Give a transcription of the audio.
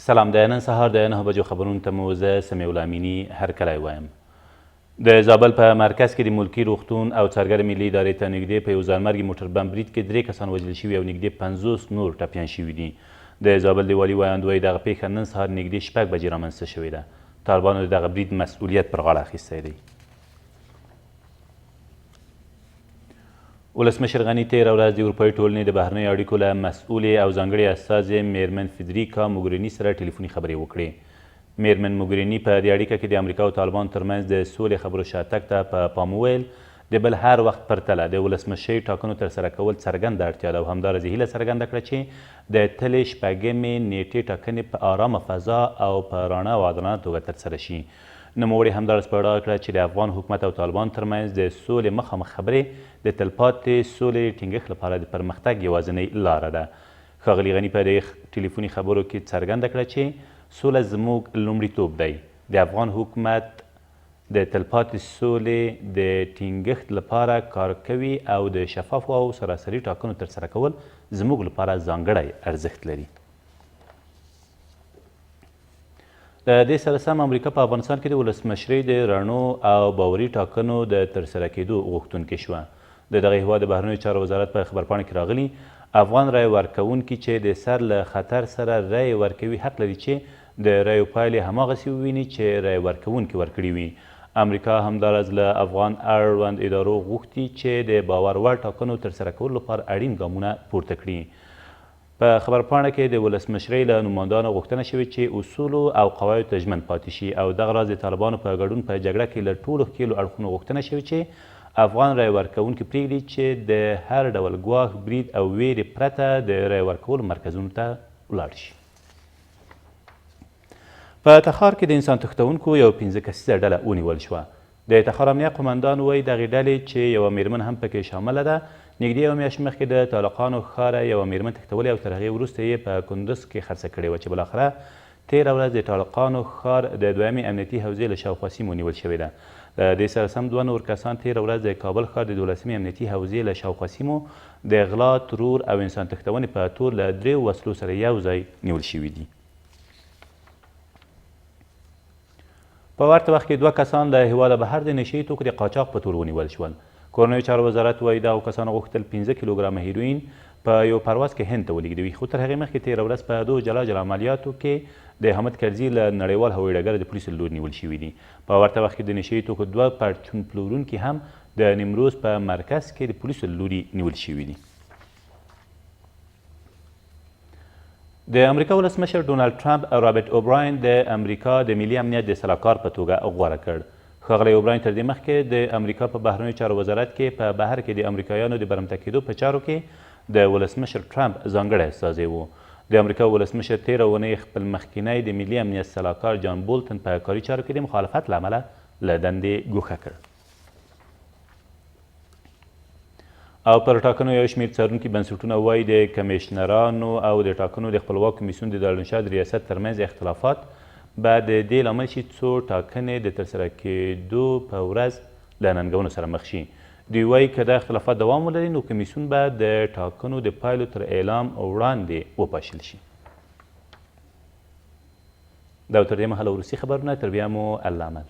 سلام د نن سهار د 9 بجو خبرونو ته مو زه سمیع الله امینی هرکلی وایم. د زابل په مرکز کې د ملکي روغتون او څارګر ملي ادارې ته نږدې په یو ځانمرګي موټر بم برید کې 3 کسان وژل شوي او نږدې 50 نور ټپیان شوي دي. د زابل د والي ویاند وایي دغه پیښه نن سهار نږدې 6 بجې رامنځته شوې ده. طالبانو د دغه برید مسؤلیت پر غاړه اخیستی دی. ولسمشر غني تېره ورځ د اروپایي ټولنې د بهرنیو اړیکو له مسؤلې او ځانګړې استازې میرمن فدریکا موګریني سره ټلیفوني خبرې وکړې. میرمن موګریني په دې اړیکه کې د امریکا او طالبانو ترمنځ د سولې خبرو شاتګ ته په پام وویل د بل هر وخت پرتله د ولسمشۍ ټاکنو ترسره کول څرګنده اړتیا ده او همداراز هیله څرګنده کړه چې د تلې شپږمې نیټې ټاکنې په ارامه فضا او په رڼه او عادلانه توګه ترسره شي. نوموړي همداراز په ډاګه کړه چې د افغان حکومت او طالبانو ترمنځ د سولې مخامخ خبرې د تلپاتې سولې ټینګښت لپاره د پرمختګ یوازینۍ لاره ده. ښاغلي غني په دې ټلیفوني خبرو کې څرګنده کړه چې سوله زموږ لومړیتوب دی. د افغان حکومت د تلپاتې سولې د ټینګښت لپاره کار کوي او د شفافو او سراسري ټاکنو ترسره کول زموږ لپاره ځانګړی ارزښت لري. د دې سره سم امریکا په افغانستان کې د ولسمشرۍ د رڼو او باوري ټاکنو د ترسره کېدو غوښتونکې شوه. د دغه هیواد د بهرنیو چارو وزارت په خبرپاڼه کې راغلي افغان رایې ورکوونکي چې د سر له خطر سره رایې ورکوي حق لري چې د رایو پایلې هماغسې وویني چې رایې ورکوونکي ورکړي وي. امریکا همداراز له افغان اړوند ادارو غوښتي چې د باور وړ ټاکنو ترسره کولو لپاره اړین ګامونه پورته کړي. په خبرپاڼه کې د ولسمشرۍ له نمایندانو غوښتنه شوې چې اصولو او قواعدو ته ژمن پاتې شي او دغه راز د طالبانو په ګډون په جګړه کې له ټولو ښکېلو اړخونو غوښتنه شوې چې افغان رایې ورکوونکي پرېږدي چې د هر ډول ګواښ برید او ویرې پرته د رایې ورکولو مرکزونو ته ولاړ شي. په تخار کې د انسان تښتونکو یو 15 کسیزه ډله ونیول شوه. د تخار امنیه قمندان وایي دغې ډلې چې یوه میرمن هم پکې شامله ده نږدې یوه میاشت مخکې د طالقانو ښاره یوه میرمن تښتولې او تر هغې وروسته یې په کندز کې خرڅه کړې وه چې بالاخره تېره ورځ د طالقانو ښار د دویمې امنیتي حوزې له شاوخوا سیمو نیول شوې ده. د دې سره سم 2 نور کسان تېره ورځ د کابل ښار د 12مې امنیتي حوزې له شاوخوا سیمو د غلا، ترور او انسان تښتونې په تور له 3 وسلو سره یو ځای نیول شوي دي. په ورته وخت کې 2 کسان له هېواده بهر د نشهیي توکو د قاچاق په تور ونیول شول. کورنیو چارو وزارت وایي دغو کسانو غوښتل 15 کیلوګرامه هیروین په یو پرواز کې هند ته ولېږدوي خو تر هغې مخکې تېره ورځ په 2 جلا جلا عملیاتو کې د حامد کرزي له نړیوال هوایي ډګره د پولیسو له لوري نیول شوي دي. په ورته وخت کې د نشهیي توکو 2 پرچون پلورونکي هم د نیمروز په مرکز کې د پولیسو له لوري نیول شوي دي. د امریکا ولسمشر ډونالډ ټرمپ رابرټ اوبراین د امریکا د ملي امنیت د سلاکار په توګه غوره کړ. ښاغلی اوبراین تر دې مخکې د امریکا په بهرنیو چارو وزارت کې په بهر کې د امریکایانو د برمته کېدو په چارو کې د ولسمشر ټرمپ ځانګړی استازی و. د امریکا ولسمشر تېره اونۍ خپل مخکینی د ملي امنیت سلاکار جان بولتن په کاري چارو کې د مخالفت له امله له دندې ګوښه کړ. او پر ټاکنو یو شمېر څارونکي بنسټونه وایي د کمیشنرانو او د ټاکنو د خپلواک کمیسیون د دارالانشا د ریاست ترمنځ اختلافات به د دې لامل شي څو ټاکنې د ترسره کېدو په ورځ له ننګونو سره مخ شي. دوی وایي که دا اختلافات دوام ولري نو کمیسیون به د ټاکنو د پایلو تر اعلام وړاندې وپاشل شي. دا تر دې مهاله وروستي خبرونه تر بیا مو الله امد.